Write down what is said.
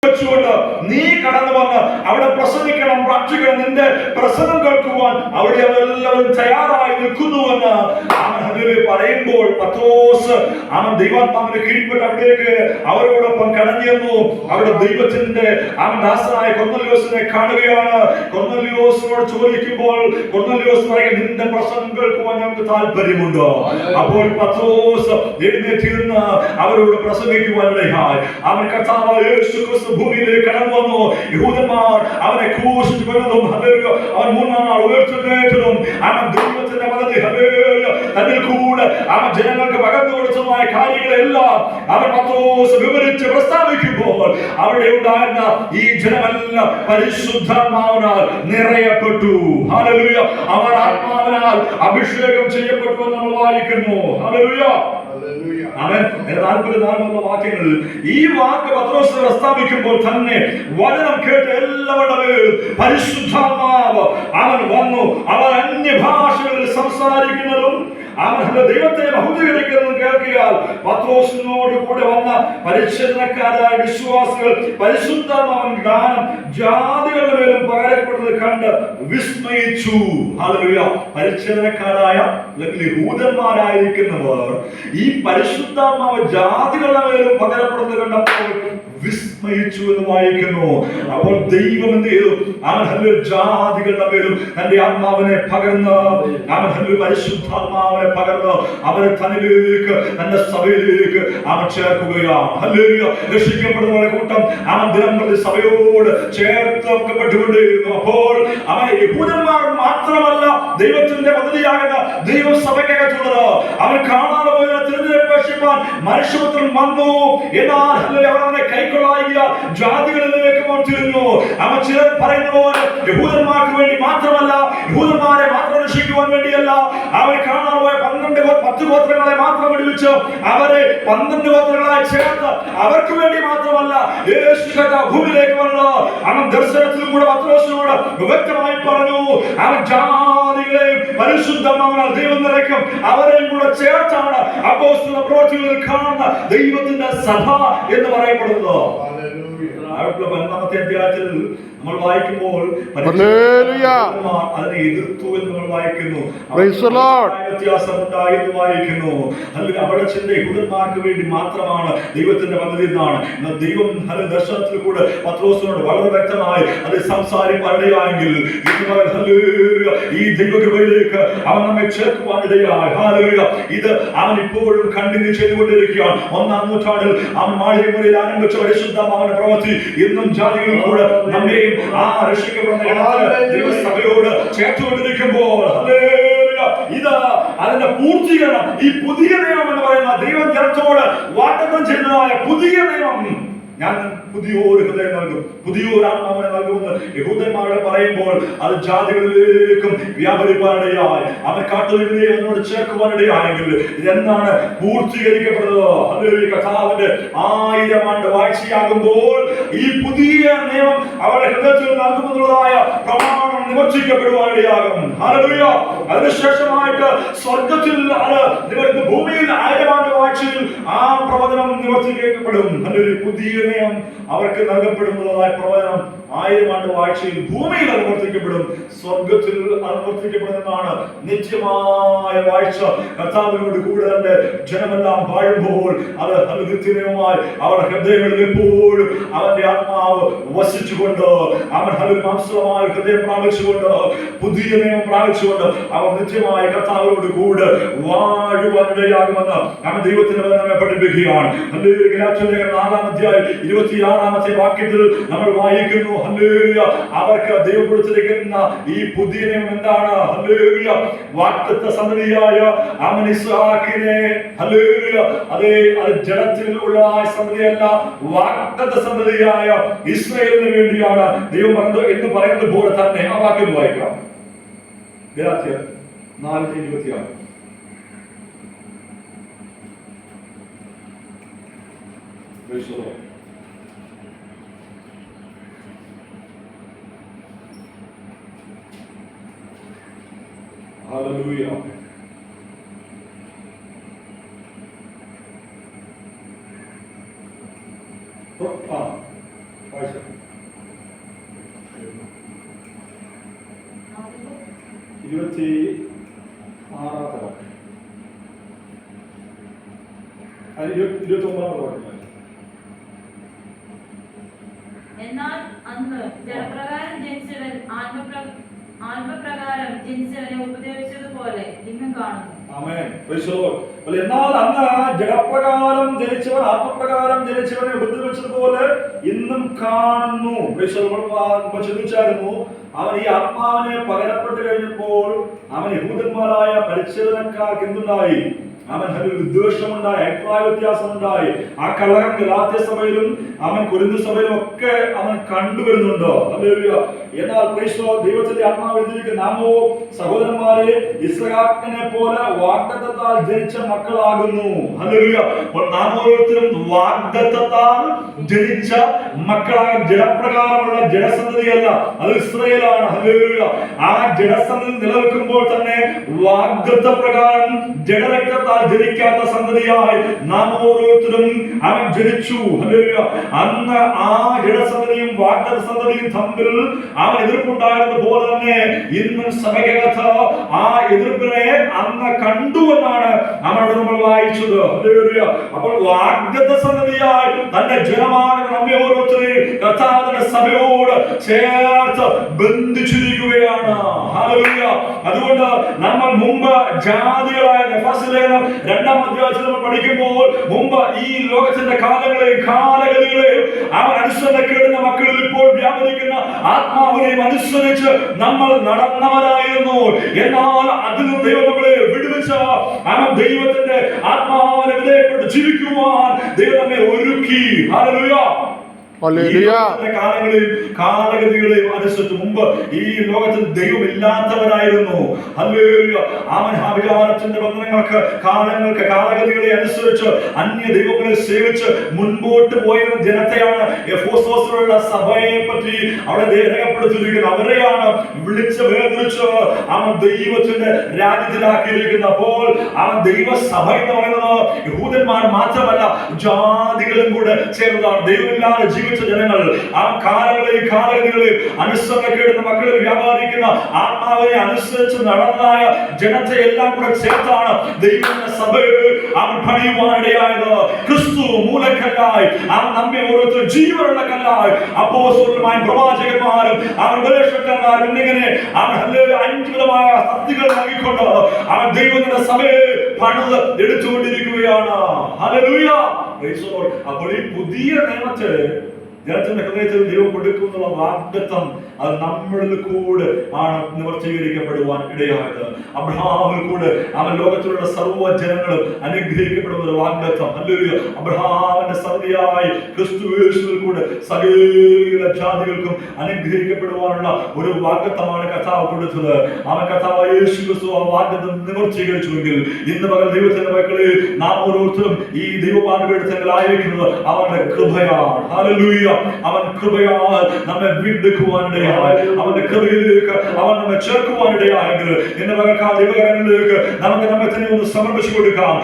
വെച്ചുകൊണ്ട് നീ കടന്നു വന്ന് അവിടെ പ്രസംഗിക്കണം, പ്രാർത്ഥിക്കണം, നിന്റെ പ്രസംഗം കേൾക്കുവാൻ അവിടെ അവരെല്ലാവരും തയ്യാറായി നിൽക്കുന്നുവെന്ന് പറയുമ്പോൾ പത്രോസ് അവൻ ദൈവാത്മാവിന് കീഴ്പ്പെട്ട് അവിടേക്ക് അവരോടൊപ്പം കടന്നു ചെന്നു. അവിടെ ദൈവത്തിന്റെ അവൻ ദാസനായ കൊർന്നല്യോസിനെ കാണുകയാണ്. കൊർന്നല്യോസിനോട് ചോദിക്കുമ്പോൾ കൊർന്നല്യോസ് പറയും, നിന്റെ പ്രസംഗം കേൾക്കുവാൻ ഞങ്ങൾക്ക് താല്പര്യമുണ്ടോ? അപ്പോൾ പത്രോസ് എഴുന്നേറ്റിരുന്ന് അവരോട് പ്രസംഗിക്കുവാനിടയായി. അവൻ കർത്താവായ യേശു ക്രിസ്തു ഭൂമിയിലേക്ക് കടന്നു വന്നു. യഹൂദന്മാർ അവനെ ക്രൂശിച്ചു കൊന്നതും അവൻ മൂന്നാം നാൾ ഉയർത്തെഴുന്നേറ്റതും അവൻ ദൈവത്തിന്റെ പദ്ധതി തന്നിൽ കൂടെ അവൻ ജനങ്ങൾക്ക് പകർന്നു കൊടുത്തതുമായ കാര്യങ്ങളെല്ലാം അവൻ പത്രോസ് വിവരിച്ച് പ്രസ്താവിക്കുമ്പോൾ അവിടെ ഉണ്ടായിരുന്ന ഈ ജനമെല്ലാം പരിശുദ്ധാത്മാവിനാൽ നിറയപ്പെട്ടു. ഹല്ലേലൂയ. അവർ ആത്മാവിനാൽ അഭിഷേകം ചെയ്യപ്പെട്ടു എന്ന് നമ്മൾ വായിക്കുന്നു. ഹല്ലേലൂയ. അവൻ 44 വാക്യങ്ങളിൽ ഈ വാക്ക് പത്രോസ് പ്രസ്താവിക്കുമ്പോൾ തന്നെ വചനം കേട്ട് എല്ലാവരുടെ മേലും പരിശുദ്ധാത്മാവ് അവൻ വന്നു. അവർ അന്യഭാഷകളിൽ സംസാരിക്കുന്നതും അവൻ ദൈവത്തെ ബഹുദീകരിക്കുന്നതും കേൾക്കിയാൽ പത്രോസിനോട് കൂടെ വന്ന പരിച്ഛേദനക്കാരായ വിശ്വാസികൾ പരിശുദ്ധാത്മാവൻ ദാനം ജാതികളുടെ മേലും പകരപ്പെടുന്നത് കണ്ട് വിസ്മയിച്ചു. ഹല്ലേലൂയ. പരിച്ഛേദനക്കാരായ അല്ലെങ്കിൽ യഹൂദന്മാരായിരിക്കുന്നവർ ഈ പരിശുദ്ധാത്മാവ് ജാതികളുടെ മേലും പകരപ്പെടുന്നത് കണ്ടപ്പോൾ വിസ്മയിച്ചു എന്ന് വായിക്കുന്നു. അപ്പോൾ ദൈവം എന്ത് ചെയ്തു? അവൻ ജാതികളുടെ മേലും തന്റെ ആത്മാവിനെ പകർന്ന് അവൻ പരിശുദ്ധാത്മാവിനെ പകർന്ന് അവരെ തന്നിലേക്ക് തന്റെ സഭയിലേക്ക് അവൻ ചേർക്കുകയാണ്. ഹല്ലേലൂയ. രക്ഷിക്കപ്പെടുന്നവരുടെ കൂട്ടം അവൻ ദിനംപ്രതി സഭയോട് ചേർക്കപ്പെട്ടുകൊണ്ടിരുന്നു. അപ്പോൾ അവൻ യഹൂദന്മാർ മാത്രമല്ല ദൈവത്തിന്റെ പദ്ധതിയാകുന്ന ദൈവസഭയ്ക്കകത്തുള്ളത്. അവൻ കാണാതെ പോയ തിരഞ്ഞെടുപ്പാൻ മനുഷ്യപുത്രൻ വന്നു. എന്നാൽ അവനെ കൈക്കൊള്ളായിക ജാതികളിലേക്ക് തിരിഞ്ഞു. അവൻ ചിലർ പറയുന്ന പോലെ യഹൂദന്മാർക്ക് വേണ്ടി മാത്രമല്ല, യഹൂദന്മാരെ മാത്രം രക്ഷിക്കുവാൻ വേണ്ടിയല്ല. അവൻ കാണാതെ പോയ 10 ഗോത്രങ്ങളെ മാത്രം വിടുവിച്ച് അവരെ 12 ഗോത്രങ്ങളായി ചേർത്ത് അവർക്ക് വേണ്ടി മാത്രമല്ല യേശു ഭൂമിയിലേക്ക് വന്നത്. അവൻ ദർശനത്തിൽ കൂടെ പത്രോസിനോട് വ്യക്തമായി പറഞ്ഞു, അവൻ ജാതികളെയും പരിശുദ്ധമാവനാൽ ദൈവം നിറയ്ക്കും, അവരെയും കൂടെ ചേർത്താണ് അപ്പോസ്തല പ്രവൃത്തികളിൽ കാണുന്ന ദൈവത്തിന്റെ സഭ എന്ന് പറയപ്പെടുന്നത്. 1 അധ്യായത്തിൽ നമ്മൾ വായിക്കുമ്പോൾ അതിനെ എതിർത്തു എന്ന് നമ്മൾ വായിക്കുന്നു. വ്യത്യാസമുണ്ടായി എന്ന് വായിക്കുന്നു. അല്ലെങ്കിൽ അവിടെ ചിന്ത യഹൂദന്മാർക്ക് വേണ്ടി മാത്രമാണ് ദൈവത്തിന്റെ പദ്ധതി എന്നാണ്. എന്നാൽ ദൈവം ദർശനത്തിൽ കൂടെ പത്രോസിനോട് വളരെ വ്യക്തമായി അത് സംസാരിക്കാനിടയായെങ്കിൽ ഈ ദൈവകൃപയിലേക്ക് അവൻ നമ്മെ ചേർക്കുവാനിടയായി. ഹല്ലേലൂയ. ഇത് അവൻ ഇപ്പോഴും കണ്ടിന്യൂ ചെയ്തുകൊണ്ടിരിക്കുകയാണ്. 1-ാം നൂറ്റാണ്ടിൽ അവൻ മാളികമുറിയിൽ ആരംഭിച്ച പരിശുദ്ധാത്മാവിന്റെ പ്രവൃത്തി ഇന്നും ജാതികളിൽ കൂടെ നമ്മെയും ആ രക്ഷിക്കപ്പെടുന്ന ദൈവസഭയോട് ചേർത്തുകൊണ്ടിരിക്കുമ്പോൾ ഇത് അതിന്റെ പൂർത്തീകരണം. ഈ പുതിയ നിയമം എന്ന് പറയുന്ന ദൈവം ജനത്തോട് വാഗ്ദത്തം ചെയ്യുന്നതായ പുതിയ നിയമം, ഞാൻ പുതിയൊരു ഹൃദയം നൽകും, പുതിയൊരു ആത്മാവിനെ നൽകുമെന്ന് യഹൂദന്മാരോട് പറയുമ്പോൾ അത് ജാതികളിലേക്കും വ്യാപരിപ്പാനിടയായി. അവൻ കാട്ടുവരുന്നേ എന്നോട് ചേർക്കുവാനിടയായെങ്കിൽ ഇതെന്നാണ് പൂർത്തീകരിക്കപ്പെടുന്നത്. ഹല്ലേലൂയ. കർത്താവിന്റെ 1000 ആണ്ട് വാഴ്ചയാകുമ്പോൾ ഈ പുതിയ നിയമം അവരുടെ ഹൃദയത്തിൽ നൽകുമെന്നുള്ളതായ പ്രമാണം നിവർത്തിക്കപ്പെടുവാനിടയാകും. ഹല്ലേലൂയ. അതിനുശേഷമായിട്ട് സ്വർഗത്തിൽ അത് ഭൂമിയിൽ 1000 ആണ്ട് വാഴ്ചയിൽ ആ പ്രവചനം നിവർത്തിക്കപ്പെടും. ഹല്ലേലൂയ. പുതിയ നിയമം അവർക്ക് നൽകപ്പെടുന്നതായ പ്രവചനം 1000 ആണ്ട് വാഴ്ചയിൽ ഭൂമിയിൽ അനുവർത്തിക്കപ്പെടും, സ്വർഗത്തിൽ അനുവർത്തിക്കപ്പെടുന്നതാണ് നിത്യമായ വാഴ്ച. കർത്താവിനോട് കൂടെ തന്റെ ജനമെല്ലാം വാഴുമ്പോൾ അത് നിത്യമായി അവരുടെ ഹൃദയങ്ങളിൽ എപ്പോഴും അവന്റെ ആത്മാവ് വസിച്ചുകൊണ്ട് അവൻ മാംസമായ ഹൃദയം പ്രാപിച്ചുകൊണ്ട് പുതിയ നിയമം പ്രാപിച്ചുകൊണ്ട് അവർ നിത്യമായ കർത്താവിനോട് കൂടെ വാഴുവാനിടയാകുമെന്ന് അവൻ ദൈവത്തിന്റെ നമ്മെ പഠിപ്പിക്കുകയാണ്. 4-ാം അധ്യായം 26-ാമത്തെ വാക്യത്തിൽ നമ്മൾ വായിക്കുന്നു, ഹല്ലേലൂയ, അവർക്ക് ദൈവം കൊടുത്തിരിക്കുന്ന ഈ പുതിയ നിയമം എന്താണ്? ഹല്ലേലൂയ. വാഗ്ദത്ത സന്തതിയായ അവൻ ഇസ്ഹാക്കിനെ, ഹല്ലേലൂയ, അതേ അത് ജഡത്തിലുള്ള സന്തതിയല്ല, വാഗ്ദത്ത സന്തതിയായ ഇസ്രായേലിന് വേണ്ടിയാണ് ദൈവം പറഞ്ഞത് എന്ന് പറയുന്നത് പോലെ തന്നെ ആ വാക്യം വായിക്കാം. ഗലാത്യർ 4:26. Hallelujah. എന്നാൽ അന്ന് ജലപ്രകാരം ജനിച്ചവൻ ആത്മപ്രകാരം ജനിച്ചവനെ ഉപദേശിച്ചതുപോലെ ഇന്നും കാണുന്നു. എന്നാൽ അന്ന് ജഡപ്രകാരം ജനിച്ചവൻ ആത്മപ്രകാരം ജനിച്ചവനെ ഉപദ്രവിച്ചതുപോലെ ഇന്നും കാണുന്നു. ചിന്തിച്ചായിരുന്നു, അവൻ ഈ ആത്മാവിനെ പകരപ്പെട്ട് കഴിഞ്ഞപ്പോൾ അവൻ യഹൂദന്മാരായ പരിച്ഛേദനക്കാർക്ക് എന്തുണ്ടായി? അവൻ വിദ്വേഷമുണ്ടായി, അഭിപ്രായ വ്യത്യാസമുണ്ടായി. ആ കലഹം ഗലാത്യ സഭയിലും അവൻ കൊരിന്ത് സഭയിലും ഒക്കെ അവൻ കണ്ടുവരുന്നുണ്ടോ? എന്നാൽ ദൈവത്തിന്റെ ആത്മാവ് എഴുതിയിരിക്കുന്ന നാമോ സഹോദരന്മാരെ ഇസ്ഹാക്കിനെ പോലെ വാഗ്ദത്തത്താൽ ജനിച്ച മക്കളാകുന്നു. അപ്പോൾ നാം ഓരോരുത്തരും വാഗ്ദത്തത്താൽ ജനിച്ച മക്കളായ ജഡപ്രകാരമുള്ള ജഡസന്തതിയല്ല, അത് ഇസ്രായേലാണ്. ആ ജഡസന്തതി നിലനിൽക്കുമ്പോൾ തന്നെ വാഗ്ദത്ത പ്രകാരം ജഡരക്തത്താൽ ജനിക്കാത്ത സന്തതിയായി നാം ഓരോരുത്തരും അവൻ ജനിച്ചു. അന്ന് ആ ജഡസന്തതിയും വാഗ്ദത്ത സന്തതിയും തമ്മിൽ അവൻ എതിർപ്പുണ്ടായിരുന്നത് പോലെ തന്നെ ഇന്നും സഭയ്ക്കകത്ത് ആ എതിർപ്പിനെ അന്ന് കണ്ടുവെന്നാണ് അവനോട് നമ്മൾ വായിച്ചത്. അപ്പോൾ വാഗ്ദത്ത സന്തതിയായി തന്റെ ജനമായ നമ്മെ ഓരോരുത്തരെയും കർത്താവിന്റെ സഭയോട് ചേർത്ത് ബന്ധിച്ചിരിക്കുകയാണ്. അതുകൊണ്ട് നമ്മൾ മുമ്പ് ജാതികളായ എഫെസ്യർ 2-ാം അധ്യായത്തിൽ നമ്മൾ പഠിക്കുമ്പോൾ മുമ്പ് ഈ ലോകത്തിന്റെ കാലങ്ങളെയും കാലഗതികളെയും അവൻ അനുസരണക്കേടുന്ന മക്കളിൽ ഇപ്പോൾ വ്യാപരിക്കുന്ന ആത്മാവിനെയും അനുസരിച്ച് നമ്മൾ നടന്നവരായിരുന്നു. എന്നാൽ അതിൽ നിന്ന് ദൈവം നമ്മളെ വിടുവിച്ച അവൻ ദൈവത്തിന്റെ ആത്മാവിനെ വിധേയപ്പെട്ട് ജീവിക്കുവാൻ ദൈവം നമ്മെ ഒരുക്കി. കാലങ്ങളെയും കാലഗതികളെയും അനുസരിച്ച് മുമ്പ് ഈ ലോകത്തിൽ ദൈവമില്ലാത്തവരായിരുന്നു. അവൻ വിചാരത്തിന്റെ ബന്ധനങ്ങൾക്ക് കാലങ്ങൾക്ക് കാലഗതികളെ അനുസരിച്ച് അന്യ ദൈവങ്ങളെ സേവിച്ച് മുൻപോട്ട് പോയ ജനത്തെയാണ് എഫെസോസിലുള്ള സഭയെ പറ്റി അവിടെ രേഖപ്പെടുത്തിയിരിക്കുന്നത്. അവരെയാണ് വിളിച്ച് വേർതിരിച്ച് അവൻ ദൈവത്തിന്റെ രാജ്യത്തിലാക്കിയിരിക്കുന്നത്. അപ്പോൾ അവൻ ദൈവസഭ എന്ന് പറയുന്നത് യഹൂദന്മാർ മാത്രമല്ല, ജാതികളും കൂടെ ചേർന്നതാണ്. ദൈവമില്ലാതെ ജീവിച്ച ജനങ്ങൾ, ആ കാലങ്ങളെയും കാലഗതികളെയും അനുസരണക്കേടുന്ന മക്കളിൽ വ്യാപാരിക്കുന്ന ആത്മാവിനെ അനുസരിച്ച് നടന്നായ ജനത്തെ എല്ലാം കൂടെ ചേർത്താണ് ദൈവത്തിന്റെ സഭയെ അവൻ പണിയുവാനിടയായത്. ക്രിസ്തു മൂലക്കല്ലായി അവൻ നമ്മെ ഓരോരുത്തരും ജീവനുള്ള കല്ലായി അപ്പോസ്തലന്മാരും പ്രവാചകന്മാരും അവൻ ഉപദേശകന്മാരും എന്നിങ്ങനെ അവൻ 5 വിധമായ സത്യങ്ങൾ നൽകിക്കൊണ്ട് അവൻ ദൈവത്തിന്റെ സഭയെ പണിത് എടുത്തുകൊണ്ടിരിക്കുകയാണ്. ഹല്ലേലൂയ. അപ്പോൾ ഈ പുതിയ നിയമത്തെ ജനത്തിന്റെ ഹൃദയത്തിൽ ദൈവം കൊടുക്കുന്നുള്ള വാഗ്ദത്തം അത് നമ്മളിൽ കൂടെ ആണ് നിവർത്തീകരിക്കപ്പെടുവാൻ ഇടയായത്. അബ്രഹാമിൽ കൂടെ അവൻ ലോകത്തിലുള്ള സർവ്വ ജനങ്ങളും അനുഗ്രഹിക്കപ്പെടുന്ന ഒരു വാഗ്ദത്തം. ഹല്ലേലൂയ. അബ്രഹാമിന്റെ സന്തതിയായി ക്രിസ്തു യേശുവിൽ കൂടെ സകല ജാതികൾക്കും അനുഗ്രഹിക്കപ്പെടുവാനുള്ള ഒരു വാഗ്ദത്തമാണ് കർത്താവ് കൊടുത്തത്. അവൻ കർത്താവ് യേശു ക്രിസ്തു ആ വാഗ്ദത്തം നിവർത്തീകരിച്ചുവെങ്കിൽ ഇന്ന് പകൽ ദൈവത്തിന്റെ മക്കളെ നാം ഓരോരുത്തരും ഈ ദൈവപാഠപീഠത്തിലായിരിക്കുന്നത് അവന്റെ കൃപയാണ്. ഹല്ലേലൂയ. അവൻ കൃപയാൽ നമ്മെ വീണ്ടെടുക്കുവാനിടയായി, അവന്റെ കൃപയിലേക്ക് അവൻ നമ്മെ ചേർക്കുവാനിടയായെങ്കിൽ ഇന്ന് പകൽക്കാല ദൈവകരങ്ങളിലേക്ക് നമുക്ക് നമ്മെ തന്നെ ഒന്ന് സമർപ്പിച്ചു കൊടുക്കാം.